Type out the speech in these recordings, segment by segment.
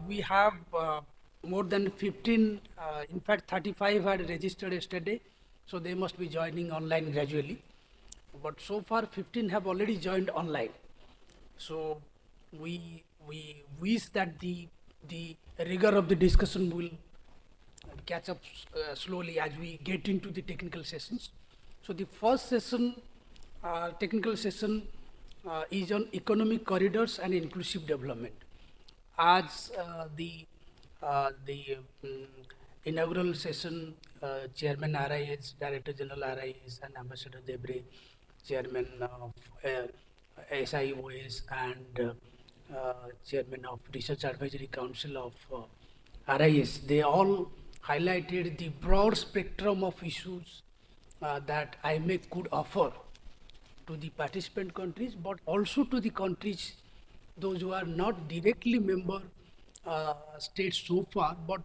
We have more than 15, in fact 35 had registered yesterday, so they must be joining online gradually. But so far 15 have already joined online. So we wish that the rigor of the discussion will catch up slowly as we get into the technical sessions. So the first session, technical session, is on economic corridors and inclusive development. As the inaugural session, Chairman RIS, Director General RIS, and Ambassador Debre, Chairman of SIOS, and Chairman of Research Advisory Council of RIS, they all highlighted the broad spectrum of issues that IMEC could offer to the participant countries, but also to the countries, those who are not directly member states so far, but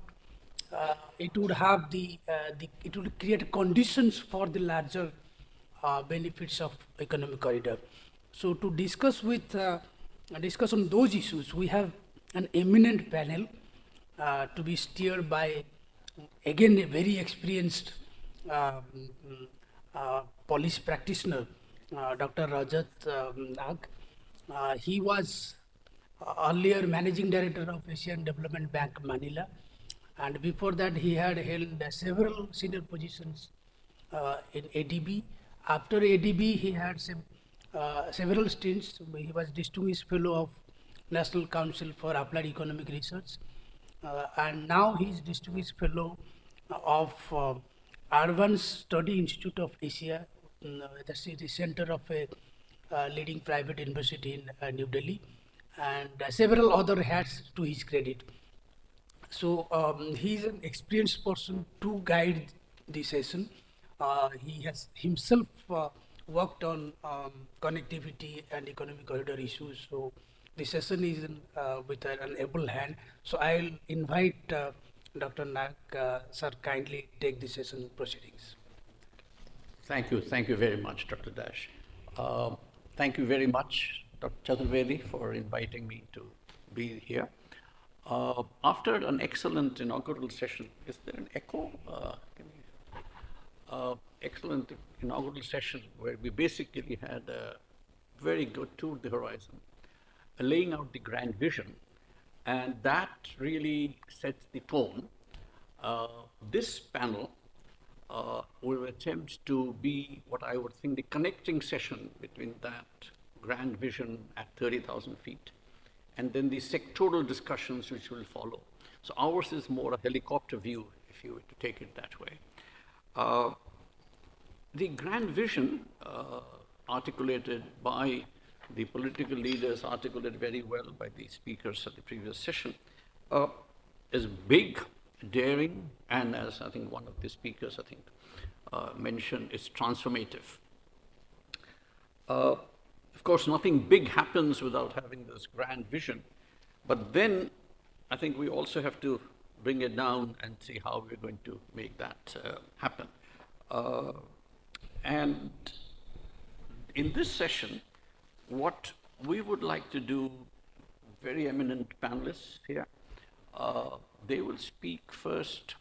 it would have it would create conditions for the larger benefits of economic corridor. So to discuss on those issues, we have an eminent panel to be steered by, again, a very experienced um, police practitioner, Dr. Rajat Nag. He was earlier managing director of Asian Development Bank, Manila, and before that he had held several senior positions in ADB. After ADB, he had several stints. He was distinguished fellow of National Council for Applied Economic Research, and now he is distinguished fellow of Urban Study Institute of Asia. That's the center of a leading private university in New Delhi, and several other hats to his credit. So he's an experienced person to guide the session. He has himself worked on connectivity and economic corridor issues. So the session is with an able hand. So I'll invite Dr. Nag, sir, kindly take the session proceedings. Thank you very much, Dr. Dash. Thank you very much, Dr. Chaturvedi, for inviting me to be here. After an excellent inaugural session, is there an echo? Excellent inaugural session where we basically had a very good tour of the horizon, laying out the grand vision, and that really sets the tone. This panel will attempt to be what I would think the connecting session between that grand vision at 30,000 feet and then the sectoral discussions which will follow. So ours is more a helicopter view, if you were to take it that way. The grand vision articulated by the political leaders, articulated very well by the speakers at the previous session, is big, daring, and as I think one of the speakers mentioned, is transformative. Of course, nothing big happens without having this grand vision, but then I think we also have to bring it down and see how we're going to make that happen. And in this session, what we would like to do, very eminent panelists here, they will speak first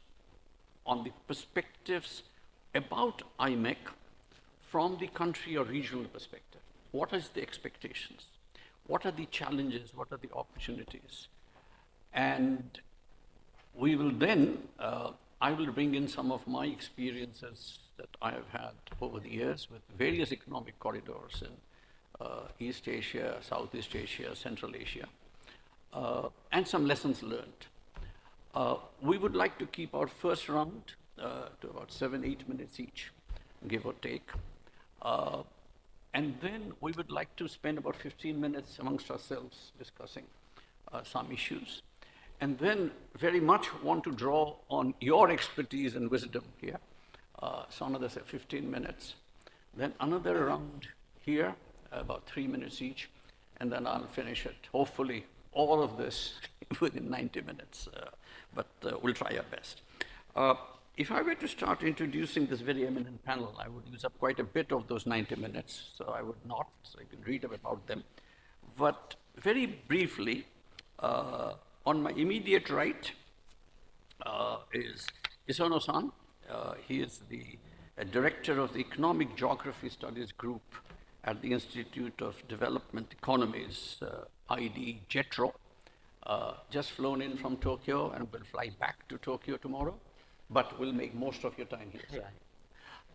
on the perspectives about IMEC from the country or regional perspective. What is the expectations? What are the challenges? What are the opportunities? And we will then, I will bring in some of my experiences that I have had over the years with various economic corridors in East Asia, Southeast Asia, Central Asia, and some lessons learned. We would like to keep our first round to about 7-8 minutes each, give or take. And then we would like to spend about 15 minutes amongst ourselves discussing some issues. And then very much want to draw on your expertise and wisdom here. So another, say, 15 minutes. Then another round here, about 3 minutes each. And then I'll finish it, hopefully, all of this within 90 minutes. But we'll try our best. If I were to start introducing this very eminent panel, I would use up quite a bit of those 90 minutes, so I would not, so you can read about them. But very briefly, On my immediate right is Isono-san. He is the director of the Economic Geography Studies Group at the Institute of Development Economies, ID JETRO. Just flown in from Tokyo and will fly back to Tokyo tomorrow, but will make most of your time here.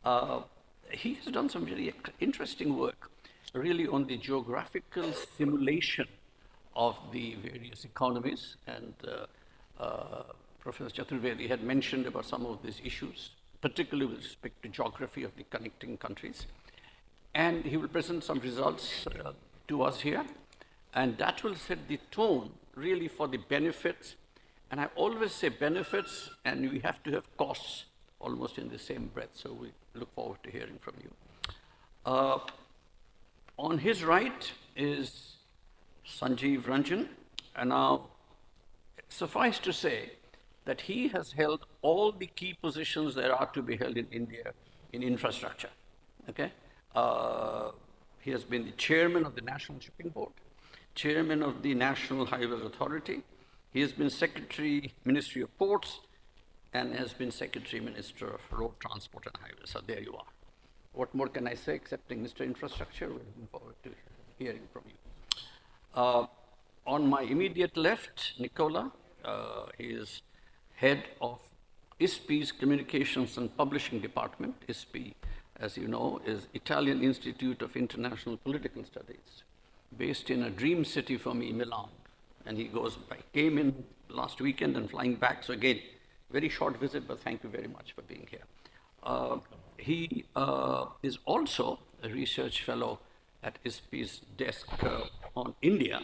Sir. He has done some very interesting work, really on the geographical simulation of the various economies. And Professor Chaturvedi had mentioned about some of these issues, particularly with respect to geography of the connecting countries. And he will present some results to us here. And that will set the tone really for the benefits. And I always say benefits, and we have to have costs almost in the same breath. So we look forward to hearing from you. On his right is Sanjeev Ranjan. And now, suffice to say that he has held all the key positions there are to be held in India in infrastructure. Okay? He has been the chairman of the National Shipping Board, chairman of the National Highways Authority. He has been secretary, Ministry of Ports, and has been secretary, Minister of Road Transport and Highways. So there you are. What more can I say excepting Mr. Infrastructure? We're looking forward to hearing from you. On my immediate left, Nicola, he is head of ISPI's Communications and Publishing Department. ISPI, as you know, is Italian Institute of International Political Studies, based in a dream city for me, Milan. And he came in last weekend and flying back. So again, very short visit, but thank you very much for being here. He is also a research fellow at ISPI's desk on India,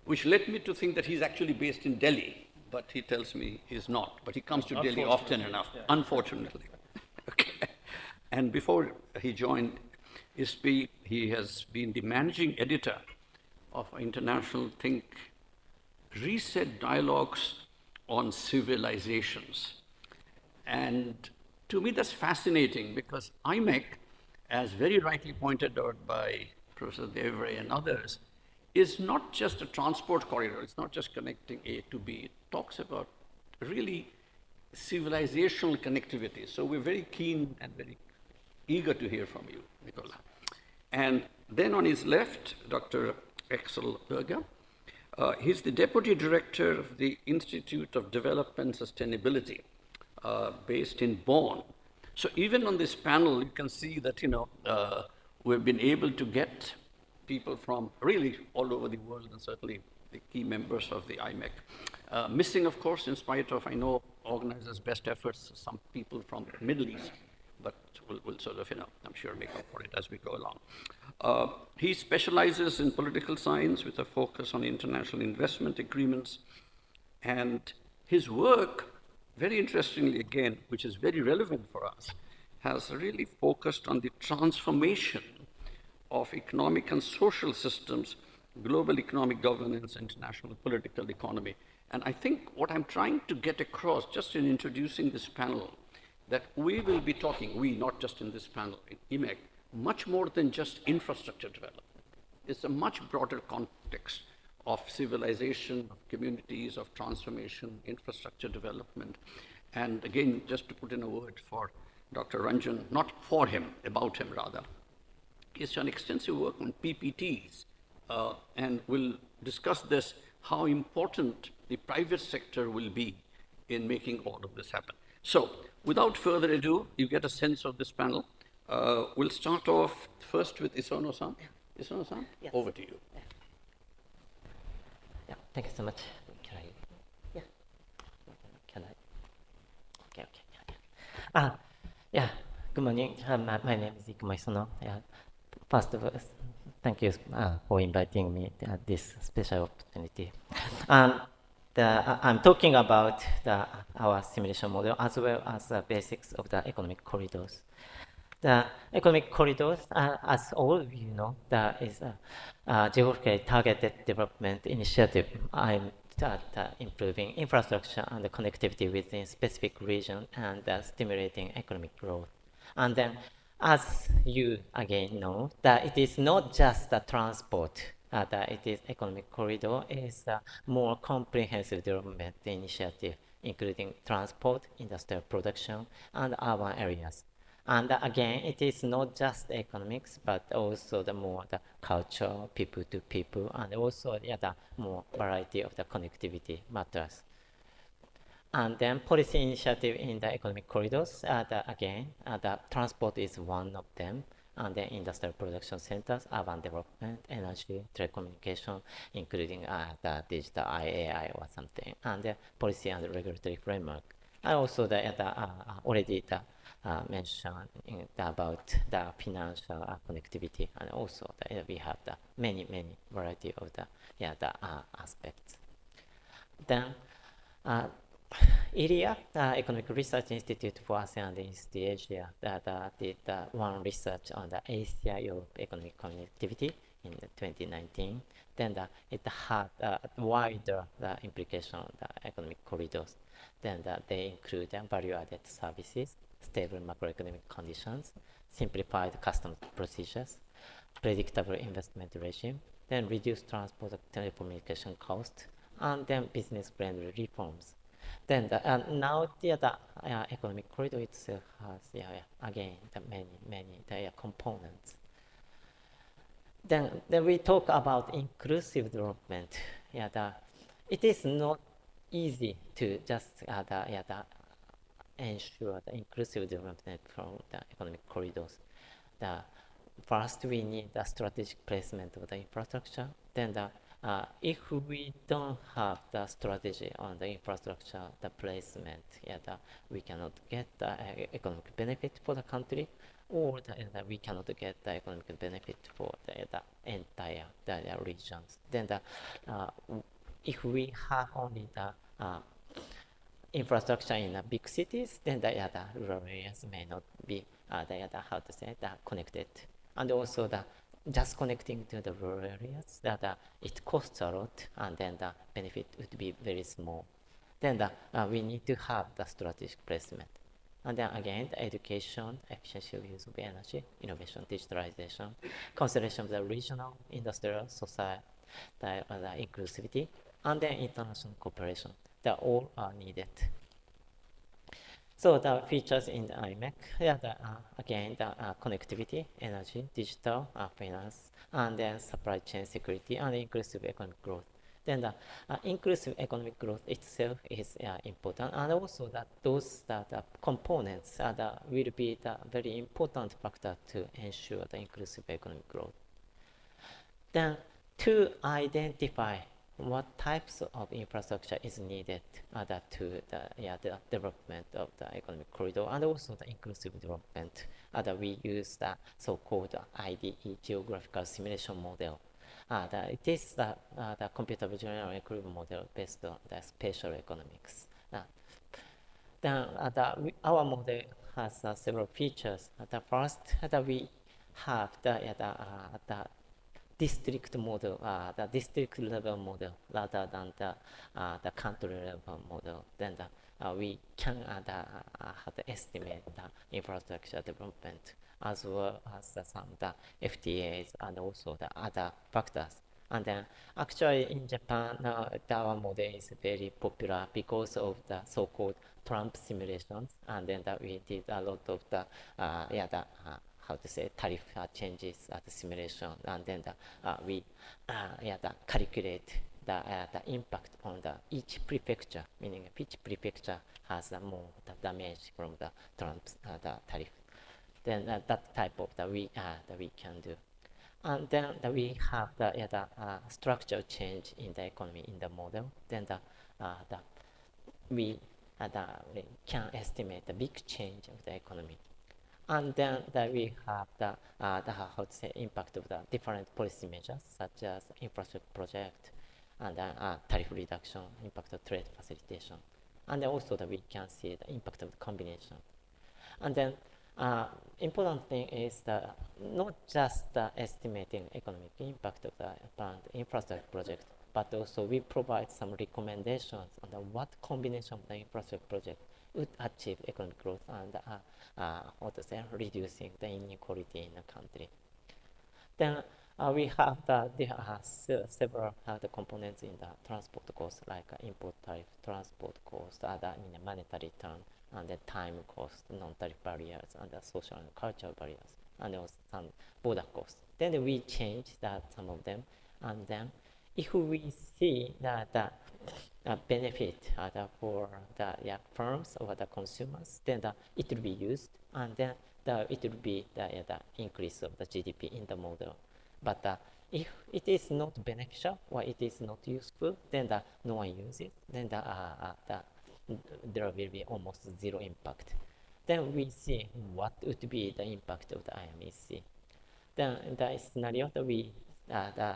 which led me to think that he's actually based in Delhi, but he tells me he's not. But he comes to Delhi often enough, unfortunately. Okay. And before he joined ISPI, he has been the managing editor of international think Reset Dialogues on Civilizations. And to me, that's fascinating because IMEC, as very rightly pointed out by Professor Devray and others, is not just a transport corridor. It's not just connecting A to B. It talks about really civilizational connectivity. So we're very keen and very eager to hear from you, Nicola. And then on his left, Dr. Axel Berger. He's the deputy director of the Institute of Development Sustainability, based in Bonn. So even on this panel, you can see that, we've been able to get people from really all over the world, and certainly the key members of the IMEC. Missing, of course, in spite of, I know, organizers' best efforts, some people from the Middle East, but we'll sort of, I'm sure make up for it as we go along. He specializes in political science with a focus on international investment agreements. And his work, very interestingly again, which is very relevant for us, has really focused on the transformation of economic and social systems, global economic governance, international political economy. And I think what I'm trying to get across just in introducing this panel, that we will be talking, we, not just in this panel, in IMEC, much more than just infrastructure development. It's a much broader context of civilization, of communities, of transformation, infrastructure development. And again, just to put in a word for Dr. Ranjan, not for him, about him rather, he's done extensive work on PPTs, and we'll discuss this, how important the private sector will be in making all of this happen. So, without further ado, you get a sense of this panel. We'll start off first with Isono-san. Isono-san, yes. Over to you. Yeah. Yeah, thank you so much. Can I? Yeah. Can I? Okay. Yeah. Good morning. My name is Ikumo Isono. Yeah. First of all, thank you for inviting me to this special opportunity. I'm talking about our simulation model as well as the basics of the economic corridors. The economic corridors, as all of you know, that is a geographically targeted development initiative aimed at improving infrastructure and the connectivity within specific region and stimulating economic growth. And then, as you again know, that it is not just the transport that it is economic corridor is a more comprehensive development initiative, including transport, industrial production, and urban areas. And again, it is not just economics, but also the more the culture, people to people, and also the more variety of the connectivity matters. And then policy initiative in the economic corridors, the transport is one of them. And then industrial production centers, urban development, energy, telecommunication, including the digital IAI or something, and the policy and regulatory framework. And also already mentioned about the financial connectivity, and also we have the many variety of the aspects. Then uh, IRIA, the Economic Research Institute for ASEAN and East Asia, did one research on the Asia-Europe economic connectivity in 2019. Then it had wider implication on the economic corridors. Then they include value-added services, stable macroeconomic conditions, simplified customs procedures, predictable investment regime, then reduced transport and telecommunication cost, and then business-friendly reforms. Then now the economic corridor itself has again the many components. Then we talk about inclusive development. It is not easy to just ensure the inclusive development from the economic corridors. The First, we need the strategic placement of the infrastructure. Then if we don't have the strategy on the infrastructure, the placement, we cannot get the economic benefit for the country, or we cannot get the economic benefit for the entire regions. Then if we have only the infrastructure in the big cities, then the rural areas may not be connected. And also just connecting to the rural areas, it costs a lot, and then the benefit would be very small. Then we need to have the strategic placement. And then again, the education, efficiency of use of energy, innovation, digitalization, consideration of the regional, industrial, society, the inclusivity, and then international cooperation. They all are needed. So the features in the IMEC, again, the connectivity, energy, digital, finance, and then supply chain security and inclusive economic growth. Then the inclusive economic growth itself is important, and also that those components will be the very important factor to ensure the inclusive economic growth. Then to identify what types of infrastructure is needed to the development of the economic corridor, and also the inclusive development. We use the so-called IDE, geographical simulation model. It is the computer vision and equilibrium model based on the spatial economics. Then our model has several features. The first, we have the district model, the district level model rather than the country level model. Then we can have to estimate the infrastructure development as well as some the FTAs and also the other factors. And then actually in Japan, our model is very popular because of the so-called Trump simulations. And then we did a lot of the how to say tariff changes at the simulation, and then we calculate the impact on each prefecture, meaning each prefecture has more damage from the Trump's tariff. Then that type of we can do. And then we have the structural change in the economy in the model. Then we can estimate the big change of the economy. And then we have the how to say impact of the different policy measures such as infrastructure project and tariff reduction, impact of trade facilitation, and then also that we can see the impact of the combination. And then important thing is not just estimating economic impact of the planned infrastructure project, but also we provide some recommendations on what combination of the infrastructure project would achieve economic growth and how to say reducing the inequality in the country. Then we have there are several the components in the transport cost, like import tariff, transport cost, other monetary term, and the time cost, non-tariff barriers, and the social and cultural barriers, and also some border costs. Then we change that some of them, and then if we see that the benefit for the firms or the consumers, then it will be used, and then it will be the increase of the GDP in the model. But if it is not beneficial or it is not useful, then no one uses, then there will be almost zero impact. Then we see what would be the impact of the IMEC. Then in the scenario that we the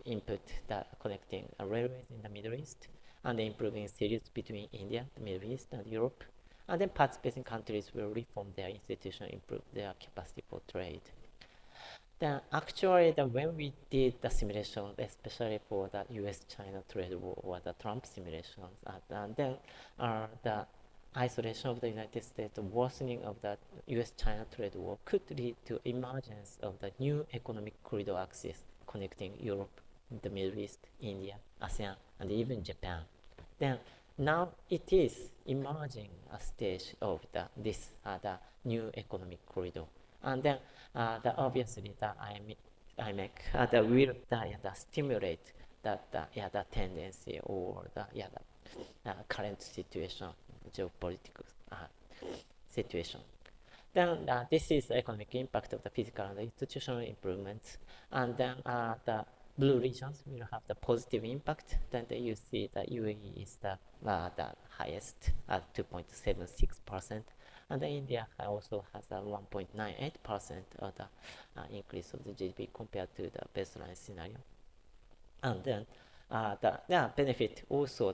input the connecting railways in the Middle East and improving series between India, the Middle East, and Europe. And then participating countries will reform their institution, improve their capacity for trade. Then actually, when we did the simulation, especially for the U.S.-China trade war or the Trump simulations, and then the isolation of the United States, the worsening of the U.S.-China trade war could lead to emergence of the new economic corridor axis connecting Europe, the Middle East, India, ASEAN, and even Japan. Then now it is emerging a stage of this new economic corridor. And then obviously the IMEC will stimulate the tendency or the current situation, geopolitical situation. Then this is the economic impact of the physical and institutional improvements. And then the blue regions will have the positive impact. Then you see the UAE is the highest at 2.76%. And then India also has a 1.98% of the increase of the GDP compared to the baseline scenario. And then the benefit also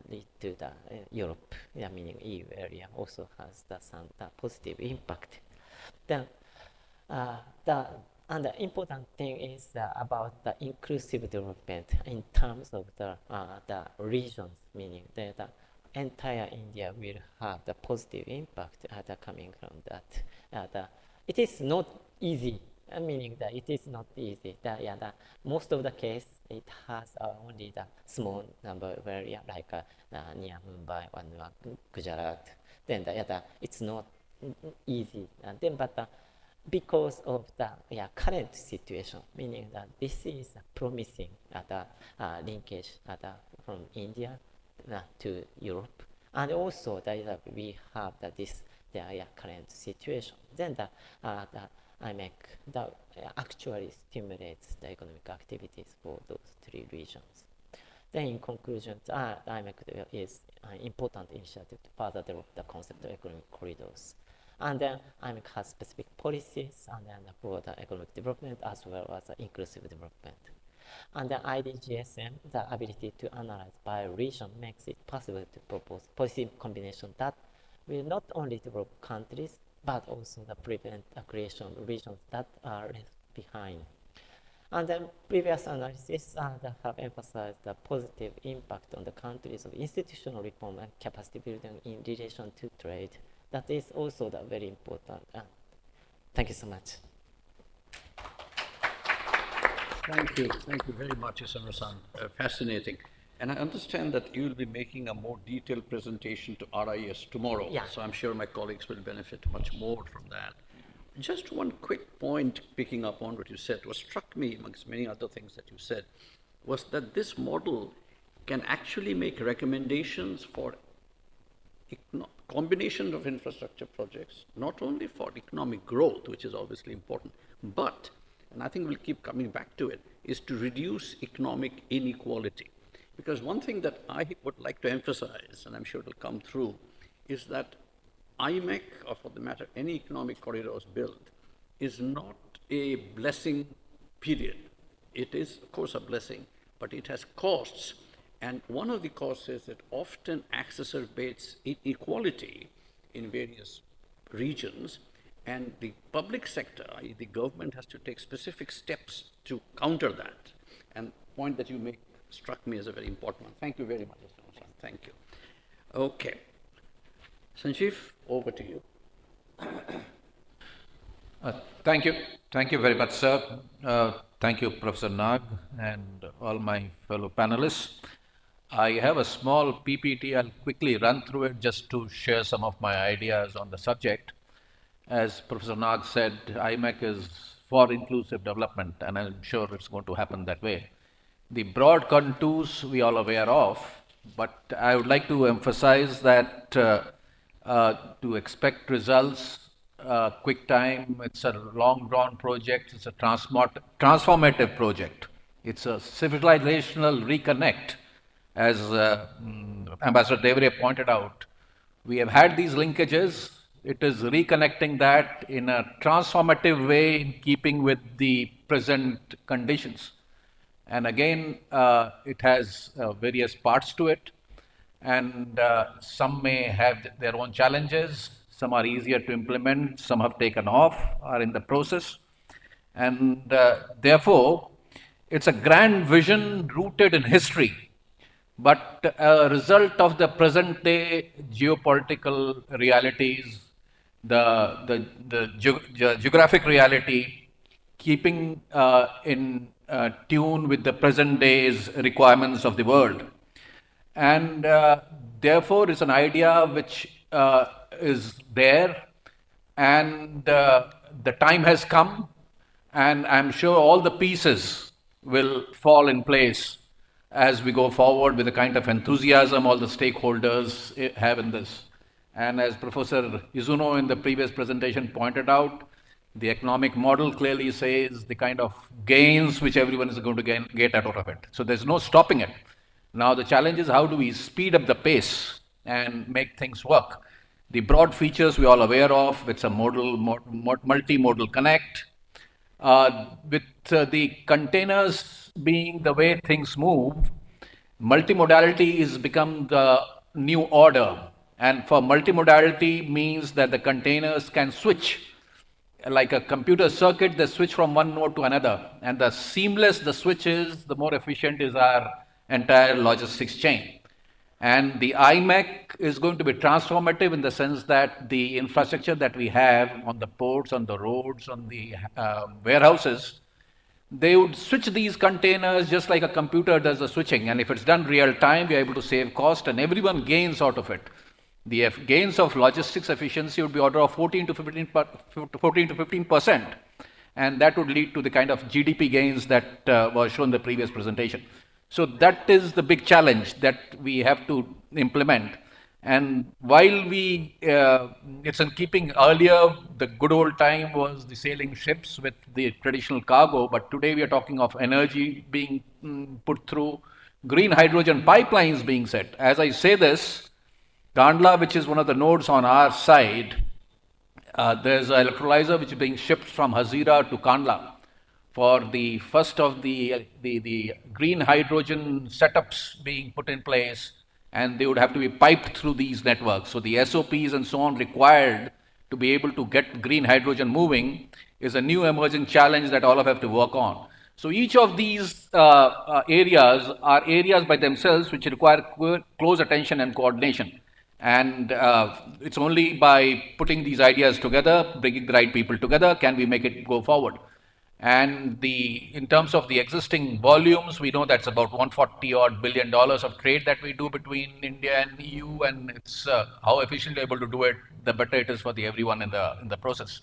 lead to the Europe, meaning EU area, also has some positive impact. Then and the important thing is about the inclusive development in terms of the regions, meaning that the entire India will have the positive impact coming from that. It is not easy, meaning that it is not easy. Most of the case, it has only the small number of area, like near Mumbai or Gujarat. Then it's not easy. But because of the current situation, meaning that this is promising linkage from India to Europe, and also that we have this current situation. Then the IMEC actually stimulates the economic activities for those three regions. Then in conclusion, the IMEC is an important initiative to further develop the concept of economic corridors. And then IMEC has specific policies and then for the economic development as well as inclusive development. And the IDGSM, the ability to analyze by region, makes it possible to propose policy combination that will not only develop countries, but also prevent the creation of regions that are left behind. And then previous analysis have emphasized the positive impact on the countries of institutional reform and capacity building in relation to trade. That is also very important. Thank you so much. Thank you very much, Isano-san. Fascinating. And I understand that you will be making a more detailed presentation to RIS tomorrow. Yeah. So I'm sure my colleagues will benefit much more from that. Just one quick point, picking up on what you said, what struck me amongst many other things that you said, was that this model can actually make recommendations for combination of infrastructure projects, not only for economic growth, which is obviously important, but, and I think we'll keep coming back to it, is to reduce economic inequality. Because one thing that I would like to emphasize, and I'm sure it'll come through, is that IMEC, or for the matter, any economic corridors built, is not a blessing, period. It is, of course, a blessing, but it has costs. And one of the costs is it often exacerbates inequality in various regions, and the public sector, i.e. the government, has to take specific steps to counter that. And the point that you make struck me as a very important one. Thank you very much, Mr. Musan. Thank you. Okay. Sanjeev, over to you. Uh, Thank you. Thank you very much, sir. Thank you, Professor Nag, and all my fellow panelists. I have a small PPT. I'll quickly run through it just to share some of my ideas on the subject. As Professor Nag said, IMEC is for inclusive development, and I'm sure it's going to happen that way. The broad contours we all aware of, but I would like to emphasize that to expect results quick time, it's a long drawn project, it's a transformative project, it's a civilizational reconnect, as Ambassador Devere pointed out. We have had these linkages. It is reconnecting that in a transformative way in keeping with the present conditions. And again, it has various parts to it, and some may have their own challenges. Some are easier to implement, some have taken off, are in the process. And therefore, it's a grand vision rooted in history, but a result of the present day geopolitical realities, the geographic reality, keeping in tune with the present day's requirements of the world. And therefore, it's an idea which is there, and the time has come, and I'm sure all the pieces will fall in place as we go forward with the kind of enthusiasm all the stakeholders have in this. And as Professor Izuno in the previous presentation pointed out, the economic model clearly says the kind of gains which everyone is going to get out of it. So there's no stopping it. Now the challenge is how do we speed up the pace and make things work. The broad features we all aware of, it's a multimodal connect, with the containers being the way things move, multimodality is become the new order. And for multimodality means that the containers can switch like a computer circuit, they switch from one node to another. And the seamless the switch is, the more efficient is our entire logistics chain. And the IMEC is going to be transformative in the sense that the infrastructure that we have on the ports, on the roads, on the warehouses, they would switch these containers just like a computer does the switching. And if it's done real time, we're able to save cost and everyone gains out of it. The gains of logistics efficiency would be order of 14 to 15%. And that would lead to the kind of GDP gains that was shown in the previous presentation. So that is the big challenge that we have to implement. And while it's in keeping earlier, the good old time was the sailing ships with the traditional cargo, but today we are talking of energy being put through, green hydrogen pipelines being set. As I say this, Kandla, which is one of the nodes on our side, there's an electrolyzer which is being shipped from Hazira to Kandla for the first of the green hydrogen setups being put in place, and they would have to be piped through these networks. So the SOPs and so on required to be able to get green hydrogen moving is a new emerging challenge that all of us have to work on. So each of these areas are areas by themselves which require close attention and coordination. And it's only by putting these ideas together, bringing the right people together, can we make it go forward. And in terms of the existing volumes, we know that's about 140 odd billion dollars of trade that we do between India and EU, and it's how efficiently able to do it, the better it is for everyone in the process.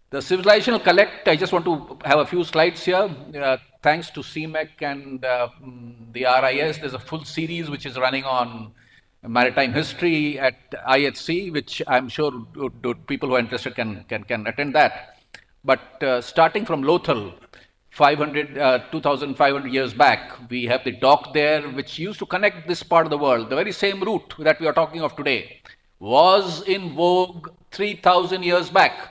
The civilizational collect, I just want to have a few slides here. Thanks to CMEC and the RIS, there's a full series which is running on maritime history at IHC, which I'm sure people who are interested can attend that. But starting from Lothal, 2,500 years back, we have the dock there, which used to connect this part of the world. The very same route that we are talking of today was in vogue 3,000 years back.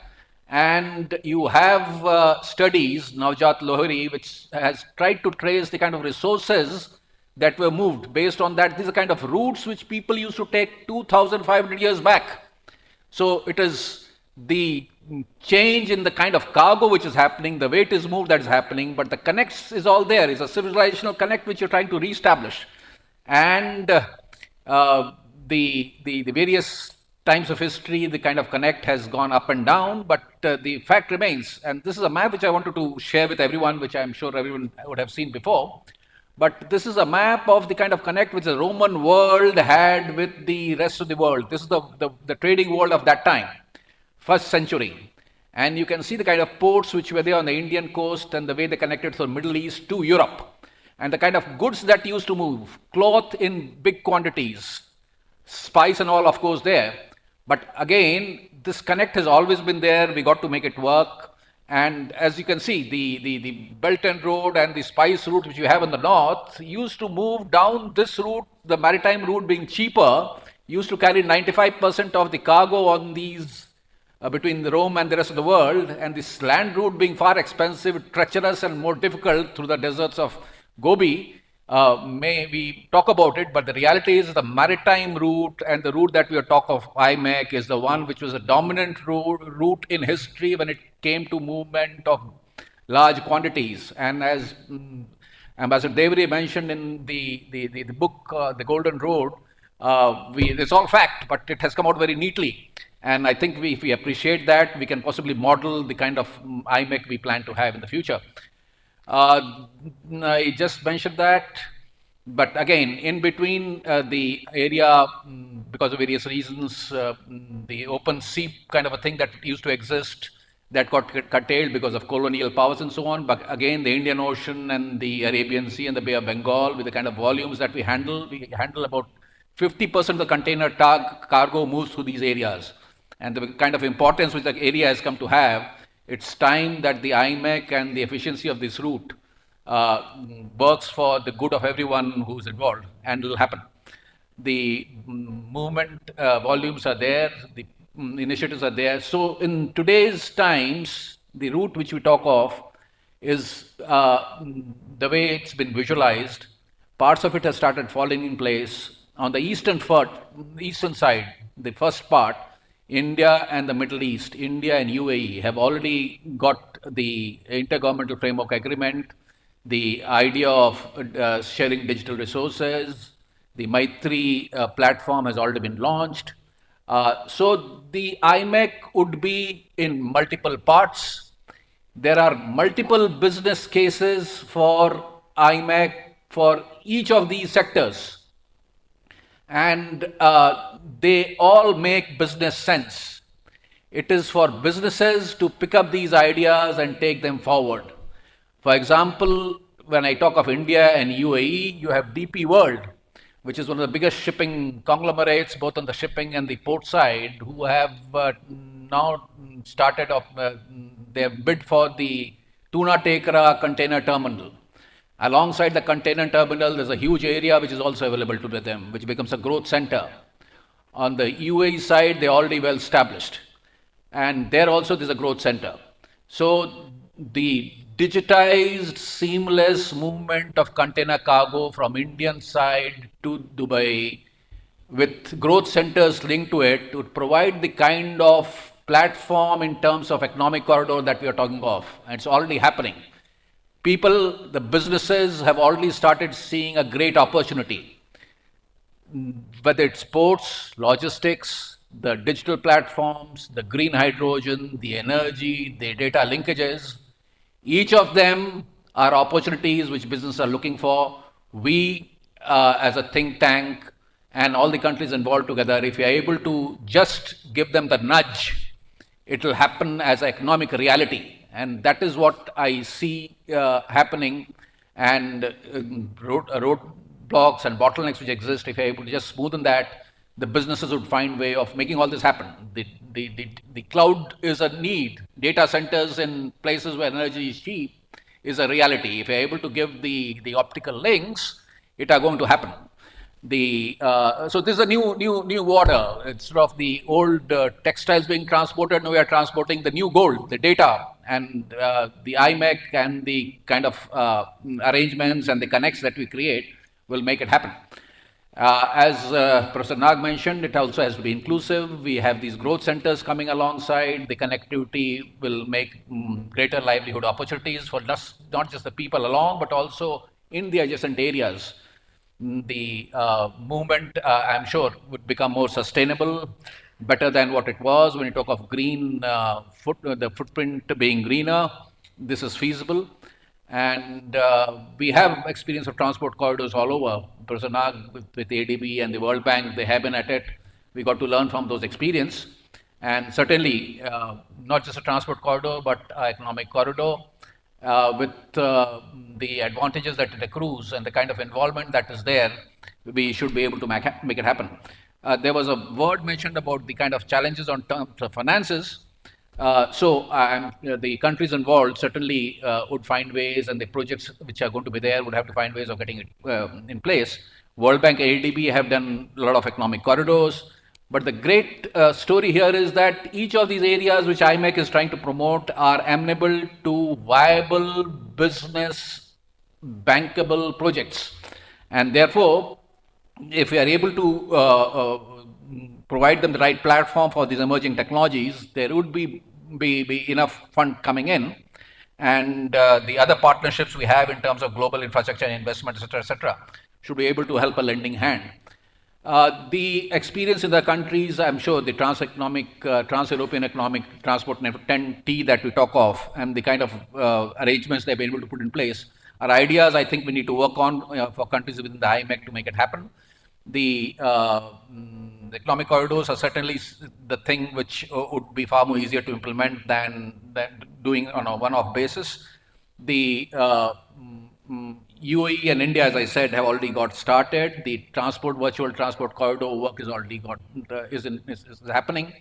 And you have studies, Navjot Lohri, which has tried to trace the kind of resources that were moved. Based on that, these are kind of routes which people used to take 2,500 years back. So it is the change in the kind of cargo which is happening, the way it is moved that is happening, but the connects is all there. It's a civilizational connect which you're trying to reestablish. And the various times of history, the kind of connect has gone up and down, but the fact remains, and this is a map which I wanted to share with everyone, which I'm sure everyone would have seen before. But this is a map of the kind of connect which the Roman world had with the rest of the world. This is the trading world of that time, first century. And you can see the kind of ports which were there on the Indian coast and the way they connected from the Middle East to Europe. And the kind of goods that used to move, cloth in big quantities, spice and all, of course, there. But again, this connect has always been there. We got to make it work. And as you can see, the Belt and Road and the spice route which you have in the north used to move down this route, the maritime route being cheaper, used to carry 95% of the cargo on these between the Rome and the rest of the world, and this land route being far expensive, treacherous, and more difficult through the deserts of Gobi. May we talk about it, but the reality is the maritime route and the route that we are talking of, IMEC, is the one which was a dominant route in history when it came to movement of large quantities. And as Ambassador Devery mentioned in the book, The Golden Road, it's all fact, but it has come out very neatly. And I think if we appreciate that, we can possibly model the kind of IMEC we plan to have in the future. I just mentioned that, but again, in between the area, because of various reasons, the open sea kind of a thing that used to exist, that got curtailed because of colonial powers and so on. But again, the Indian Ocean and the Arabian Sea and the Bay of Bengal, with the kind of volumes that we handle about 50% of the container cargo moves through these areas. And the kind of importance which the area has come to have, it's time that the IMEC and the efficiency of this route works for the good of everyone who's involved, and it will happen. The movement volumes are there, the initiatives are there. So in today's times, the route which we talk of is the way it's been visualized. Parts of it have started falling in place. On the eastern side, the first part, India and the Middle East, India and UAE have already got the intergovernmental framework agreement, the idea of sharing digital resources, the Maitri platform has already been launched. So the IMEC would be in multiple parts. There are multiple business cases for IMEC for each of these sectors. And they all make business sense. It is for businesses to pick up these ideas and take them forward. For example, when I talk of India and UAE, you have DP World, which is one of the biggest shipping conglomerates, both on the shipping and the port side, who have now started off, they have bid for the Tuna Tekra container terminal. Alongside the container terminal, there's a huge area which is also available to them, which becomes a growth center. On the UAE side, they're already well established. And there also there's a growth center. So the digitized, seamless movement of container cargo from Indian side to Dubai, with growth centers linked to it, would provide the kind of platform in terms of economic corridor that we are talking of. And it's already happening. People, the businesses have already started seeing a great opportunity. Whether it's ports, logistics, the digital platforms, the green hydrogen, the energy, the data linkages, each of them are opportunities which businesses are looking for. We, as a think tank, and all the countries involved together, if we are able to just give them the nudge, it will happen as an economic reality. And that is what I see happening. And roadblocks and bottlenecks which exist, if you're able to just smoothen that, the businesses would find way of making all this happen. The cloud is a need. Data centers in places where energy is cheap is a reality. If you're able to give the optical links, it are going to happen. So this is a new water. Instead of the old textiles being transported, now we are transporting the new gold, the data, and the IMEC and the kind of arrangements and the connects that we create will make it happen. As Professor Nag mentioned, it also has to be inclusive. We have these growth centers coming alongside. The connectivity will make greater livelihood opportunities for not just the people along, but also in the adjacent areas. The movement, I'm sure, would become more sustainable. better than what it was. When you talk of green the footprint being greener, this is feasible. And we have experience of transport corridors all over. Professor Nag with ADB and the World Bank, they have been at it. We got to learn from those experience. And certainly, not just a transport corridor, but an economic corridor with the advantages that it accrues and the kind of involvement that is there, we should be able to make it happen. There was a word mentioned about the kind of challenges on terms of finances. The countries involved certainly would find ways, and the projects which are going to be there would have to find ways of getting it in place. World Bank and ADB have done a lot of economic corridors. But the great story here is that each of these areas which IMEC is trying to promote are amenable to viable business, bankable projects. And therefore, if we are able to provide them the right platform for these emerging technologies, there would be enough fund coming in. And the other partnerships we have in terms of global infrastructure investment, etc., should be able to help a lending hand. The experience in the countries, I'm sure, the Trans-European Economic Transport Network, 10T that we talk of, and the kind of arrangements they've been able to put in place are ideas I think we need to work on for countries within the IMEC to make it happen. The economic corridors are certainly the thing which would be far more easier to implement than doing on a one-off basis. The UAE and India, as I said, have already got started. The virtual transport corridor work is already is happening,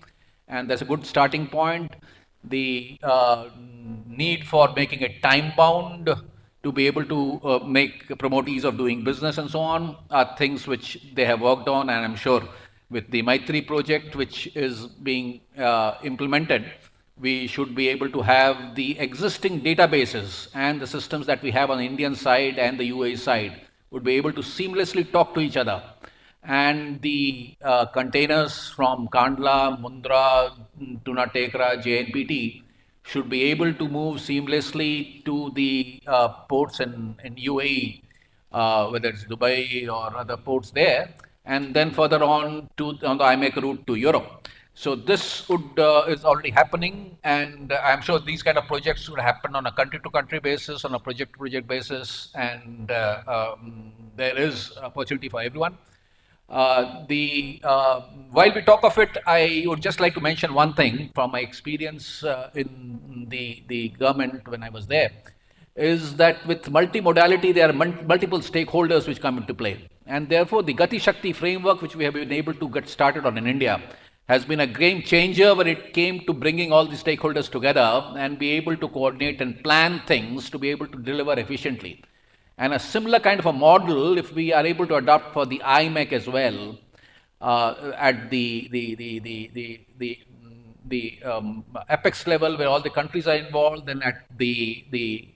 and that's a good starting point. The need for making it time bound to be able to promote ease of doing business and so on are things which they have worked on, and I'm sure with the Maitri project, which is being implemented, we should be able to have the existing databases and the systems that we have on the Indian side and the UAE side would be able to seamlessly talk to each other. And the containers from Kandla, Mundra, Tuna Tekra, JNPT should be able to move seamlessly to the ports in UAE, whether it's Dubai or other ports there, and then further on the IMEC route to Europe. So this is already happening, and I'm sure these kind of projects would happen on a country-to-country basis, on a project-to-project basis, and there is opportunity for everyone. While we talk of it, I would just like to mention one thing from my experience in the government when I was there, is that with multimodality, there are multiple stakeholders which come into play. And therefore, the Gati Shakti framework, which we have been able to get started on in India, has been a game changer when it came to bringing all the stakeholders together and be able to coordinate and plan things to be able to deliver efficiently. And a similar kind of a model, if we are able to adopt for the IMEC as well, at the apex level where all the countries are involved, then at the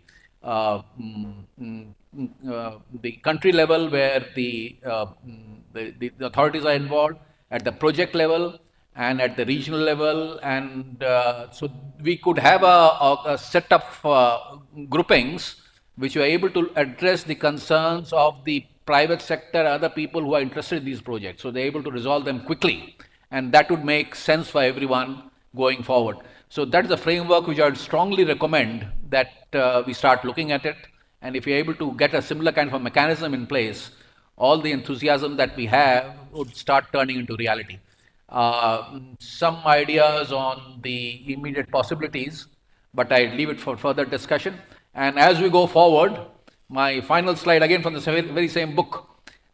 country level where the authorities are involved, at the project level and at the regional level, and so we could have a set of groupings which were able to address the concerns of the private sector, other people who are interested in these projects. So they're able to resolve them quickly, and that would make sense for everyone going forward. So that is a framework which I would strongly recommend that we start looking at it. And if you're able to get a similar kind of a mechanism in place, all the enthusiasm that we have would start turning into reality. Some ideas on the immediate possibilities, but I leave it for further discussion. And as we go forward, my final slide again from the very same book,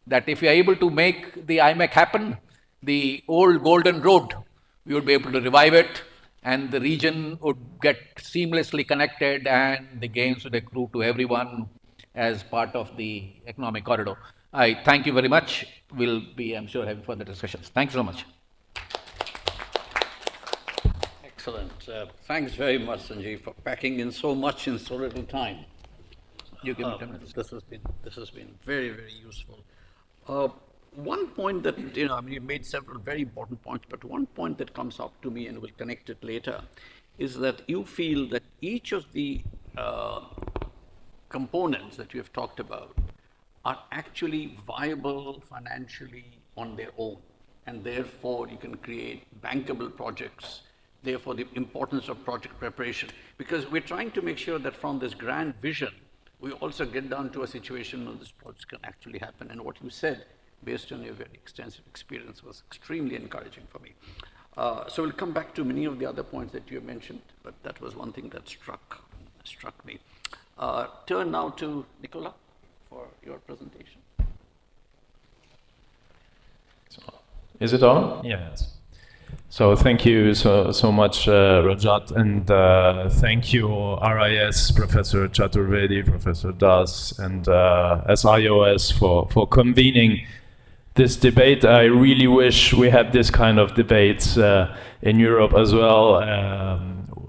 that if you are able to make the IMEC happen, the old golden road, we would be able to revive it, and the region would get seamlessly connected, and the gains would accrue to everyone as part of the economic corridor. I thank you very much. We'll be, I'm sure, having further discussions. Thanks so much. Excellent. Thanks very much, Sanjeev, for packing in so much in so little time. You give me 10 minutes. This has been very, very useful. One point that, I mean, you made several very important points, but one point that comes up to me, and we'll connect it later, is that you feel that each of the components that you have talked about are actually viable financially on their own. and therefore you can create bankable projects, therefore the importance of project preparation, because we're trying to make sure that from this grand vision, we also get down to a situation where this project can actually happen. And what you said, based on your very extensive experience, was extremely encouraging for me. So we'll come back to many of the other points that you mentioned, but that was one thing that struck me. Turn now to Nicola for your presentation. Is it on? Yes. So thank you so much, Rajat, and thank you RIS, Professor Chaturvedi, Professor Das, and SIOS for convening this debate. I really wish we had this kind of debates in Europe as well.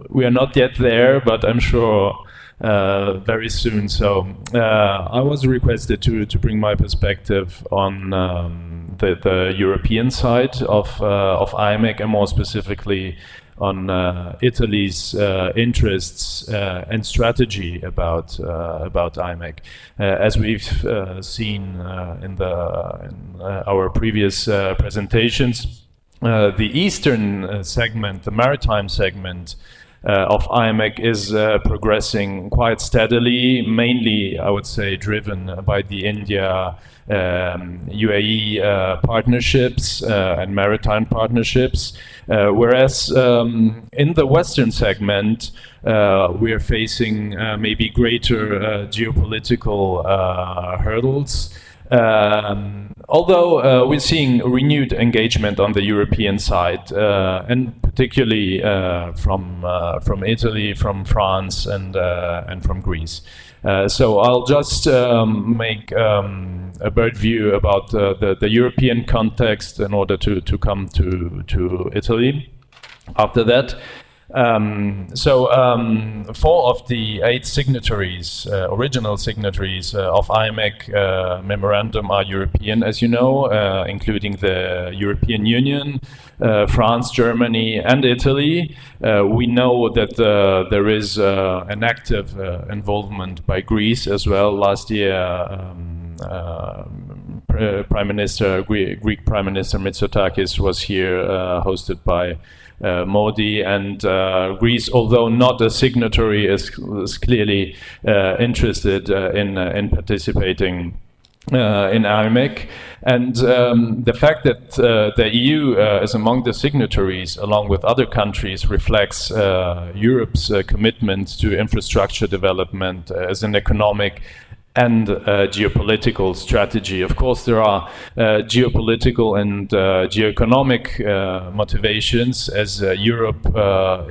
We are not yet there, but I'm sure very soon. So I was requested to bring my perspective on the European side of IMEC, and more specifically on Italy's interests and strategy about IMEC. As we've seen in our previous presentations, the eastern segment, the maritime segment of IMEC is progressing quite steadily, mainly, I would say, driven by the India UAE partnerships and maritime partnerships, whereas in the Western segment we are facing maybe greater geopolitical hurdles. Although we're seeing renewed engagement on the European side, and particularly from Italy, from France, and from Greece. So I'll just make a bird view about the European context in order to come to Italy. After that, 4 of the 8 signatories, original signatories of IMEC memorandum are European, as you know, including the European Union, France, Germany, and Italy. We know that there is an active involvement by Greece as well. Last year, Greek Prime Minister Mitsotakis was here, hosted by Modi, and Greece, although not a signatory, is clearly interested in participating in IMEC. And the fact that the EU is among the signatories, along with other countries, reflects Europe's commitment to infrastructure development as an economic and geopolitical strategy. Of course, there are geopolitical and geoeconomic motivations, as Europe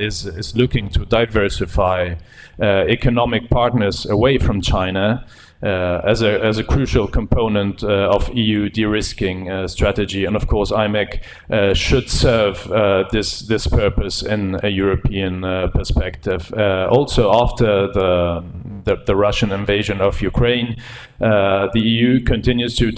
is looking to diversify economic partners away from China as a crucial component of EU de-risking strategy. And of course, IMEC should serve this purpose in a European perspective. Also, after the Russian invasion of Ukraine, the EU continues to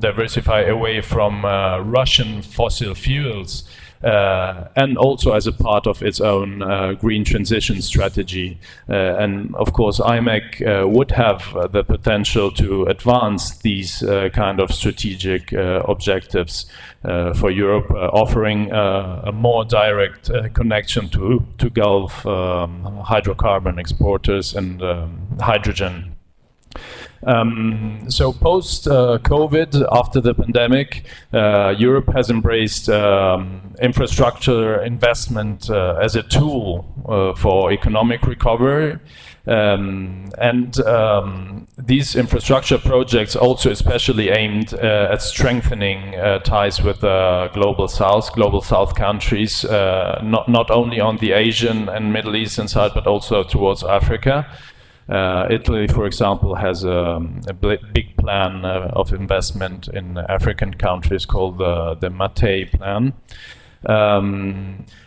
diversify away from Russian fossil fuels, and also as a part of its own green transition strategy. And of course, IMEC would have the potential to advance these kind of strategic objectives for Europe, offering a more direct connection to Gulf hydrocarbon exporters and hydrogen. So post-COVID, after the pandemic, Europe has embraced infrastructure investment as a tool for economic recovery. These infrastructure projects also especially aimed at strengthening ties with Global South countries, not only on the Asian and Middle Eastern side, but also towards Africa. Italy, for example, has a big plan of investment in African countries called the Mattei Plan.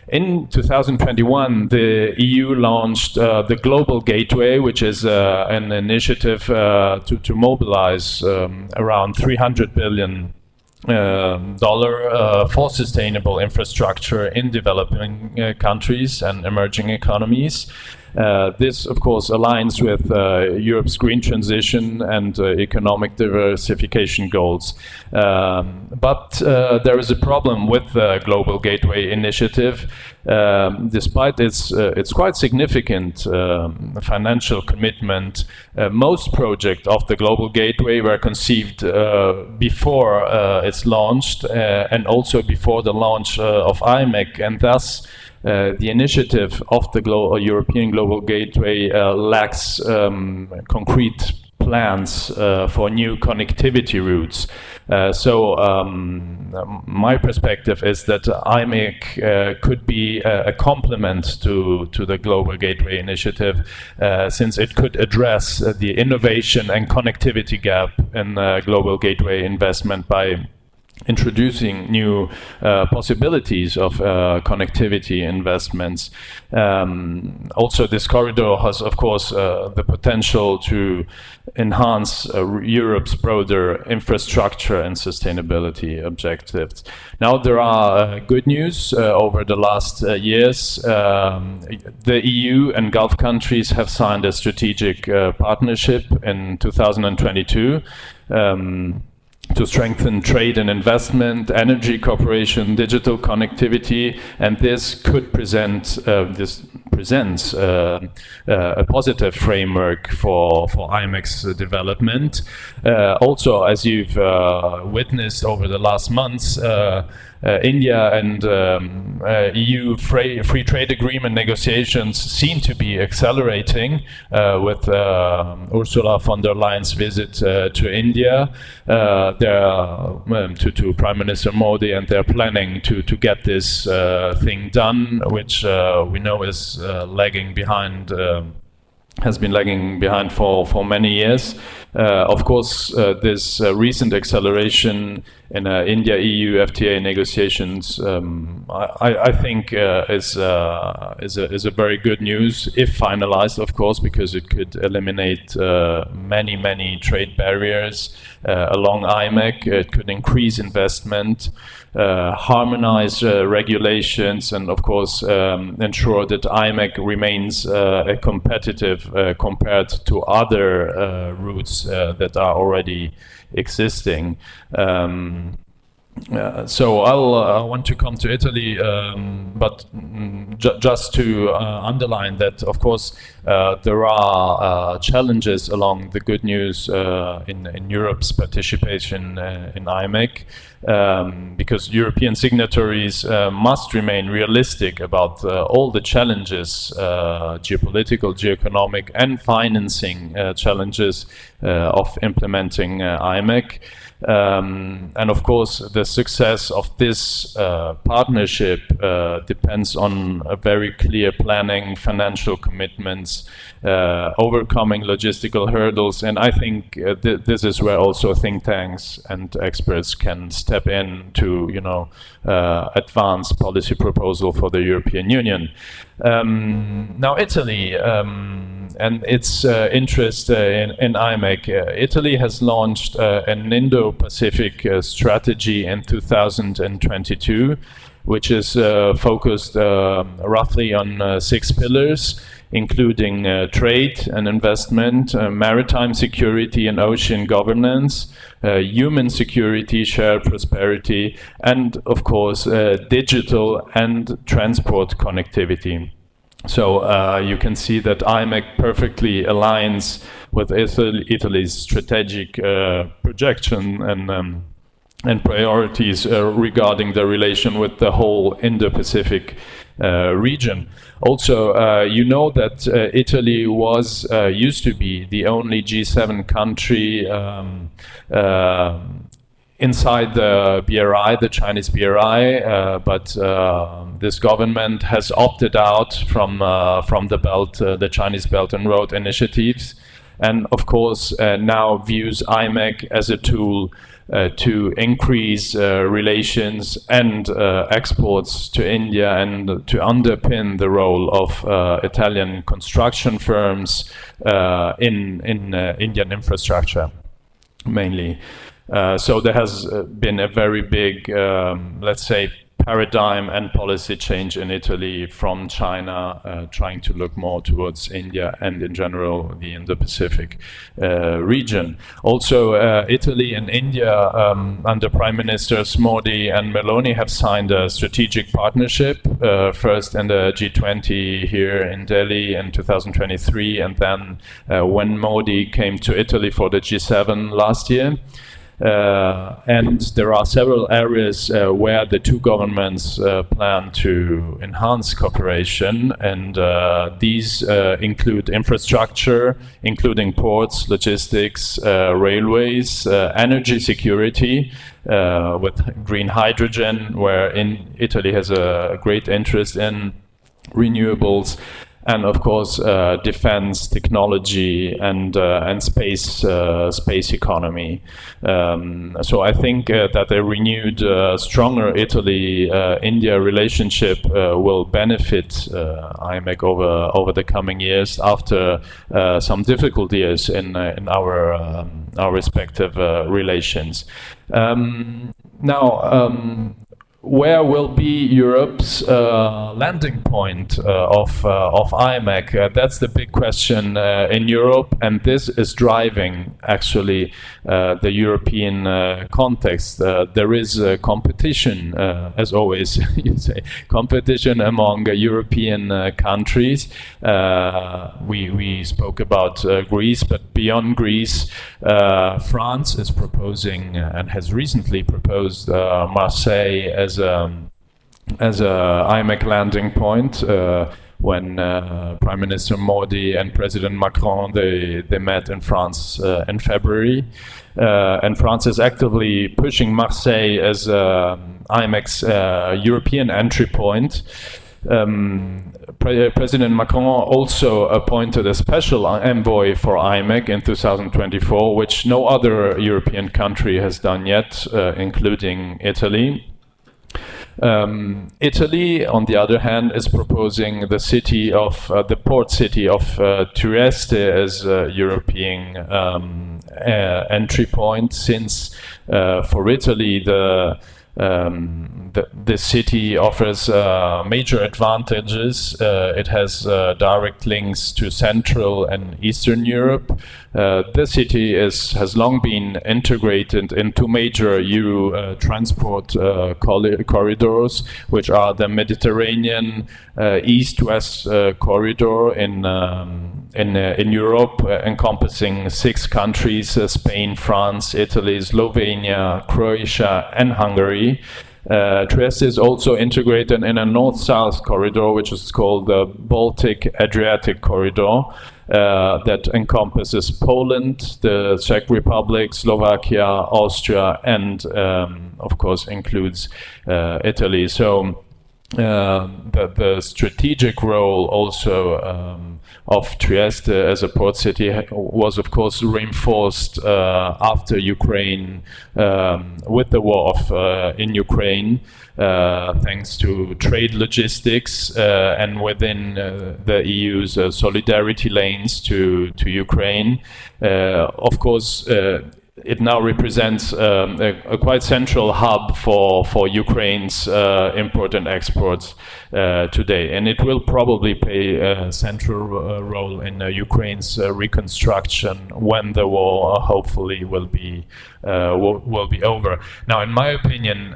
In 2021, the EU launched the Global Gateway, which is an initiative to mobilize around $300 billion for sustainable infrastructure in developing countries and emerging economies. This, of course, aligns with Europe's green transition and economic diversification goals. But there is a problem with the Global Gateway Initiative. Despite its quite significant financial commitment, most projects of the Global Gateway were conceived before it's launched and also before the launch of IMEC, and thus the initiative of the European Global Gateway lacks concrete plans for new connectivity routes. My perspective is that IMEC could be a complement to the Global Gateway Initiative, since it could address the innovation and connectivity gap in Global Gateway investment by introducing new possibilities of connectivity investments. Also, this corridor has, of course, the potential to enhance Europe's broader infrastructure and sustainability objectives. Now, there are good news over the last years. The EU and Gulf countries have signed a strategic partnership in 2022. To strengthen trade and investment, energy cooperation, digital connectivity, and this could presents a positive framework for IMEC's development. Also, as you've witnessed over the last months, India and EU free trade agreement negotiations seem to be accelerating with Ursula von der Leyen's visit to India, to Prime Minister Modi, and they're planning to get this thing done, which we know is lagging behind. Has been lagging behind for many years. Of course, this recent acceleration in India-EU FTA negotiations, I think, is a very good news if finalized, of course, because it could eliminate many trade barriers along IMEC. It could increase investment, harmonize regulations, and of course ensure that IMEC remains competitive compared to other routes that are already existing. So I want to come to Italy, but just to underline that, of course, there are challenges along the good news in Europe's participation in IMEC, because European signatories must remain realistic about all the challenges, geopolitical, geoeconomic, and financing challenges of implementing IMEC. And of course, the success of this partnership depends on a very clear planning, financial commitments, overcoming logistical hurdles, and I think this is where also think tanks and experts can step in to, advance policy proposal for the European Union. Now, Italy and its interest in IMEC. Italy has launched an Indo-Pacific strategy in 2022, which is focused roughly on 6 pillars, including trade and investment, maritime security and ocean governance, human security, shared prosperity, and of course digital and transport connectivity. So you can see that IMEC perfectly aligns with Italy's strategic projection and priorities regarding the relation with the whole Indo-Pacific region. Also, you know that Italy was used to be the only G7 country inside the BRI, the Chinese BRI, but this government has opted out from the Chinese Belt and Road initiatives, and of course now views IMEC as a tool to increase relations and exports to India, and to underpin the role of Italian construction firms in Indian infrastructure, mainly. So there has been a very big, let's say, paradigm and policy change in Italy from China, trying to look more towards India and in general the Indo-Pacific region. Also, Italy and India under Prime Ministers Modi and Meloni have signed a strategic partnership, first in the G20 here in Delhi in 2023, and then when Modi came to Italy for the G7 last year. And there are several areas where the two governments plan to enhance cooperation, and these include infrastructure, including ports, logistics, railways, energy security, with green hydrogen, where Italy has a great interest in renewables, and of course defense, technology, and space economy. So I think that a renewed, stronger Italy-India relationship will benefit IMEC over the coming years after some difficult years in our respective relations. Now. Where will be Europe's landing point of IMEC? That's the big question in Europe, and this is driving actually the European context. There is competition, as always, you say, competition among European countries. We spoke about Greece, but beyond Greece, France is proposing and has recently proposed Marseille as a IMEC landing point. When Prime Minister Modi and President Macron they met in France in February, and France is actively pushing Marseille as IMEC's European entry point. President Macron also appointed a special envoy for IMEC in 2024, which no other European country has done yet, including Italy. Italy, on the other hand, is proposing the port city of Trieste as a European entry point, since for Italy the city offers major advantages. It has direct links to Central and Eastern Europe. The city has long been integrated into major EU transport corridors, which are the Mediterranean East-West corridor in Europe, encompassing 6 countries: Spain, France, Italy, Slovenia, Croatia, and Hungary. Trieste is also integrated in a north-south corridor, which is called the Baltic-Adriatic corridor, that encompasses Poland, the Czech Republic, Slovakia, Austria, and of course includes Italy. So the strategic role also of Trieste as a port city was of course reinforced after Ukraine, with the war in Ukraine, thanks to trade logistics and within the EU's solidarity lanes to Ukraine. Of course, it now represents a quite central hub for Ukraine's import and exports today, and it will probably play a central role in Ukraine's reconstruction when the war hopefully will be over. Now, in my opinion,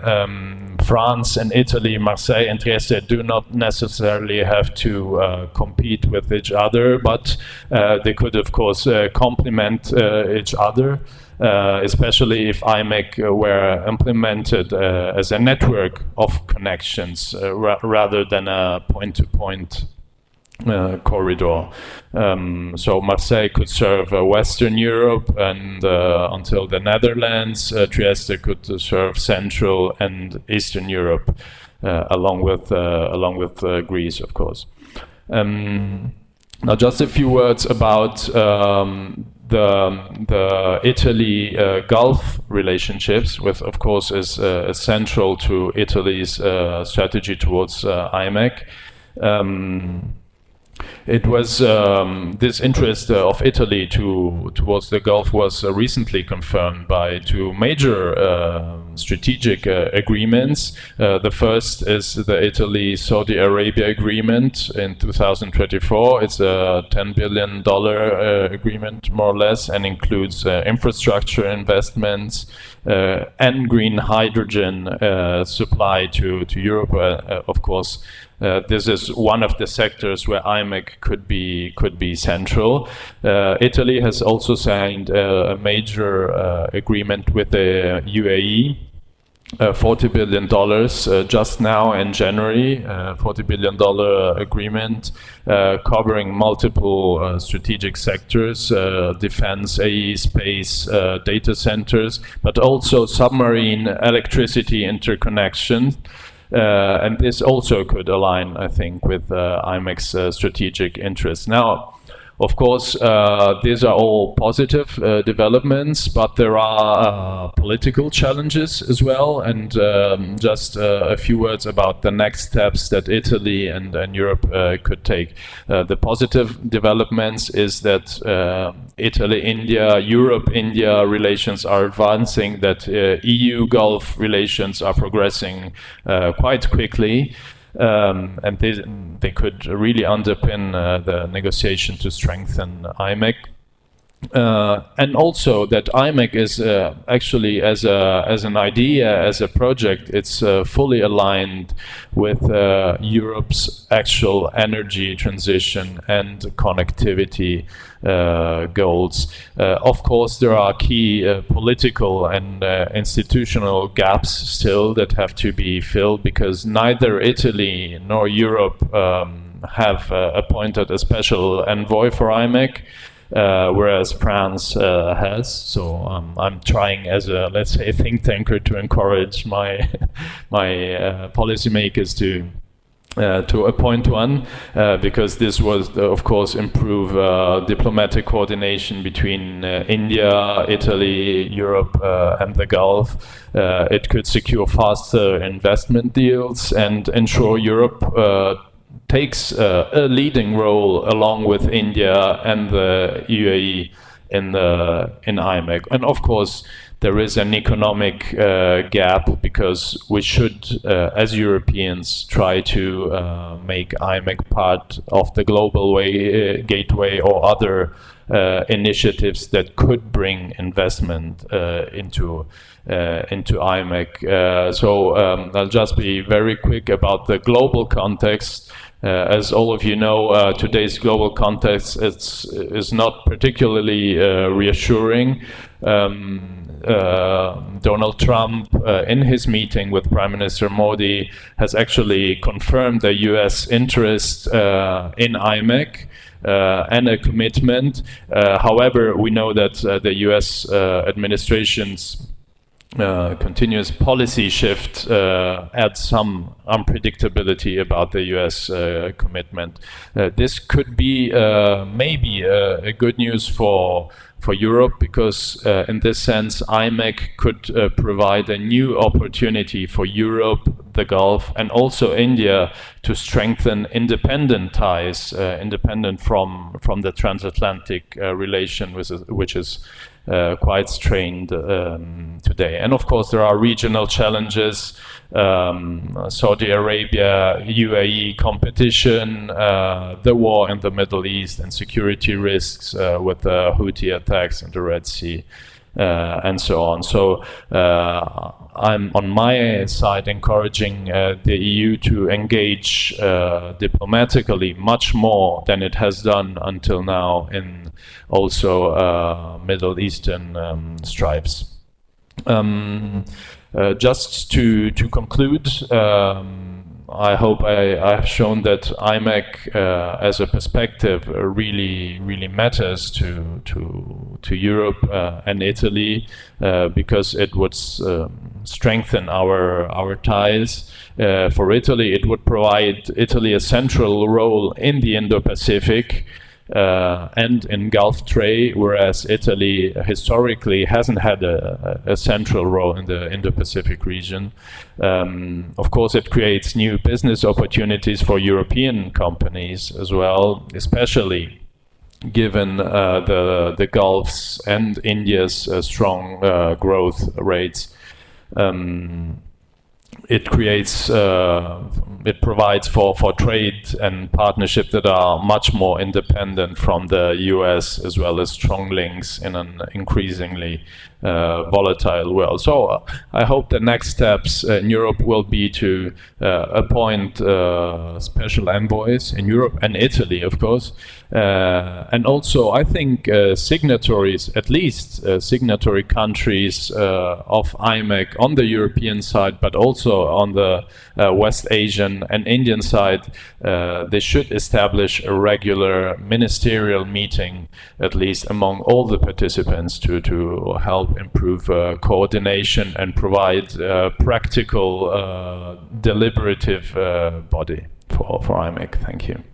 France and Italy, Marseille and Trieste do not necessarily have to compete with each other, but they could of course complement each other. Especially if IMEC were implemented as a network of connections rather than a point-to-point corridor. So Marseille could serve Western Europe and until the Netherlands. Trieste could serve Central and Eastern Europe, along with Greece, of course. Now, just a few words about the Italy Gulf relationships, which of course is central to Italy's strategy towards IMEC. It was this interest of Italy towards the Gulf was recently confirmed by two major strategic agreements. The first is the Italy-Saudi Arabia agreement in 2024. It's a $10 billion agreement, more or less, and includes infrastructure investments and green hydrogen supply to Europe, of course. This is one of the sectors where IMEC could be central. Italy has also signed a major agreement with the UAE, $40 billion just now in January, $40 billion agreement covering multiple strategic sectors, defense, AE, space, data centers, but also submarine electricity interconnection. And this also could align, I think, with IMEC's strategic interests. Now, of course, these are all positive developments, but there are political challenges as well. And just a few words about the next steps that Italy and Europe could take. The positive developments is that Italy-India, Europe-India relations are advancing, that EU-Gulf relations are progressing quite quickly. And they could really underpin the negotiation to strengthen IMEC. And also that IMEC is actually, as an idea, as a project, it's fully aligned with Europe's actual energy transition and connectivity goals. Of course, there are key political and institutional gaps still that have to be filled, because neither Italy nor Europe have appointed a special envoy for IMEC. Whereas France has. So I'm trying, as a, let's say, think tanker, to encourage my policymakers to appoint one, because this was, of course, improve diplomatic coordination between India, Italy, Europe, and the Gulf. It could secure faster investment deals and ensure Europe takes a leading role along with India and the UAE in IMEC. And of course, there is an economic gap, because we should, as Europeans, try to make IMEC part of the global gateway or other initiatives that could bring investment into IMEC. So I'll just be very quick about the global context. As all of you know, today's global context is not particularly reassuring. Donald Trump, in his meeting with Prime Minister Modi, has actually confirmed the US interest in IMEC and a commitment. However, we know that the US administration's continuous policy shift adds some unpredictability about the US commitment. This could be maybe a good news for Europe, because in this sense IMEC could provide a new opportunity for Europe, the Gulf, and also India to strengthen independent ties, independent from the transatlantic relation, which is quite strained today. And of course, there are regional challenges, Saudi Arabia, UAE competition, the war in the Middle East, and security risks with the Houthi attacks in the Red Sea, and so on. So I'm on my side encouraging the EU to engage diplomatically much more than it has done until now in also Middle Eastern stripes. Just to conclude, I hope I have shown that IMEC as a perspective really matters to Europe and Italy, because it would strengthen our ties. For Italy, it would provide Italy a central role in the Indo-Pacific. and in Gulf trade, whereas Italy historically hasn't had a central role in the Indo-Pacific region. Of course, it creates new business opportunities for European companies as well, especially given the Gulf's and India's strong growth rates. It creates, it provides for trade and partnership that are much more independent from the US, as well as strong links in an increasingly volatile world. So I hope the next steps in Europe will be to appoint special envoys in Europe and Italy, of course. And also, I think signatories, at least signatory countries of IMEC on the European side, but also on the West Asian and Indian side, they should establish a regular ministerial meeting, at least among all the participants, to help improve coordination and provide practical deliberative body for IMEC. Thank you.